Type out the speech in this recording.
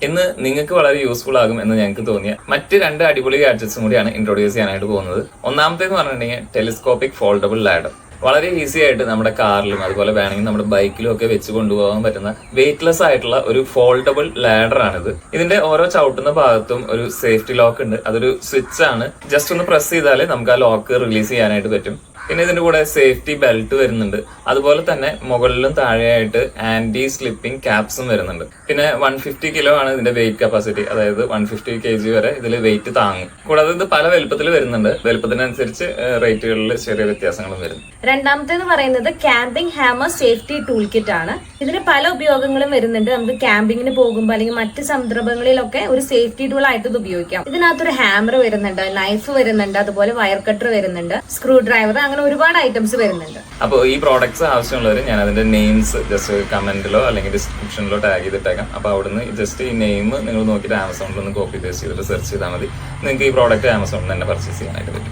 ഇന്ന് നിങ്ങൾക്ക് വളരെ യൂസ്ഫുൾ ആകും എന്ന് ഞങ്ങൾക്ക് തോന്നിയ മറ്റ് 2 അടിപൊളി ഗാഡ്ജറ്റ്സും കൂടിയാണ് ഇൻട്രൊഡ്യൂസ് ചെയ്യാനായിട്ട് പോകുന്നത്. ഒന്നാമത്തേന്ന് പറഞ്ഞിട്ടുണ്ടെങ്കിൽ ടെലിസ്കോപ്പിക് ഫോൾഡബിൾ ലാഡർ. വളരെ ഈസി ആയിട്ട് നമ്മുടെ കാറിലും അതുപോലെ വേണമെങ്കിൽ നമ്മുടെ ബൈക്കിലും ഒക്കെ വെച്ച് കൊണ്ടുപോകാൻ പറ്റുന്ന വെയിറ്റ്ലെസ് ആയിട്ടുള്ള ഒരു ഫോൾഡബിൾ ലാഡർ ആണിത്. ഇതിന്റെ ഓരോ ചവിട്ടുന്ന ഭാഗത്തും ഒരു സേഫ്റ്റി ലോക്ക് ഉണ്ട്. അതൊരു സ്വിച്ച് ആണ്. ജസ്റ്റ് ഒന്ന് പ്രസ് ചെയ്താൽ നമുക്ക് ആ ലോക്ക് റിലീസ് ചെയ്യാനായിട്ട് പറ്റും. പിന്നെ ഇതിന്റെ കൂടെ സേഫ്റ്റി ബെൽറ്റ് വരുന്നുണ്ട്. അതുപോലെ തന്നെ മുകളിലും താഴെയായിട്ട് ആന്റി സ്ലിപ്പിംഗ് ക്യാപ്സും വരുന്നുണ്ട്. പിന്നെ 150 കിലോ ആണ് ഇതിന്റെ വെയിറ്റ് കപ്പാസിറ്റി. അതായത് 150 kg വരെ ഇതിൽ വെയിറ്റ് താങ്ങും. കൂടാതെ ഇത് പല വലുപ്പത്തിൽ വരുന്നുണ്ട്. വലുപ്പത്തിനനുസരിച്ച് റേറ്റുകളിൽ ചെറിയ വ്യത്യാസങ്ങളും വരും. രണ്ടാമത്തേന്ന് പറയുന്നത് camping hammer safety tool kit ആണ്. ഇതിന് പല ഉപയോഗങ്ങളും വരുന്നുണ്ട്. നമുക്ക് ക്യാമ്പിങ്ങിന് പോകുമ്പോൾ അല്ലെങ്കിൽ മറ്റ് സന്ദർഭങ്ങളിലൊക്കെ ഒരു സേഫ്റ്റി ടൂൾ ആയിട്ട് ഇത് ഉപയോഗിക്കാം. ഇതിനകത്തൊരു ഹാമർ വരുന്നുണ്ട്, നൈഫ് വരുന്നുണ്ട്, അതുപോലെ വയർ കട്ടർ വരുന്നുണ്ട്, സ്ക്രൂ ഡ്രൈവർ, അങ്ങനെ ഒരുപാട് ഐറ്റംസ് വരുന്നുണ്ട്. അപ്പോൾ ഈ പ്രോഡക്ട്സ് ആവശ്യമുള്ളവർ ഞാൻ അതിന്റെ നെയിംസ് ജസ്റ്റ് കമന്റിലോ അല്ലെങ്കിൽ ഡിസ്ക്രിപ്ഷനിലോ ടാഗ് ചെയ്തിട്ടേക്കാം. അപ്പോൾ അവിടുന്ന് ജസ്റ്റ് ഈ നെയിം നിങ്ങൾ നോക്കിയിട്ട് ആമസോണിൽ ഒന്ന് കോപ്പി പേസ്റ്റ് ചെയ്തിട്ട് സെർച്ച് ചെയ്താൽ മതി. നിങ്ങൾക്ക് ഈ പ്രോഡക്റ്റ് ആമസോണിൽ തന്നെ പർച്ചേസ് ചെയ്യാനായിട്ട് പറ്റും.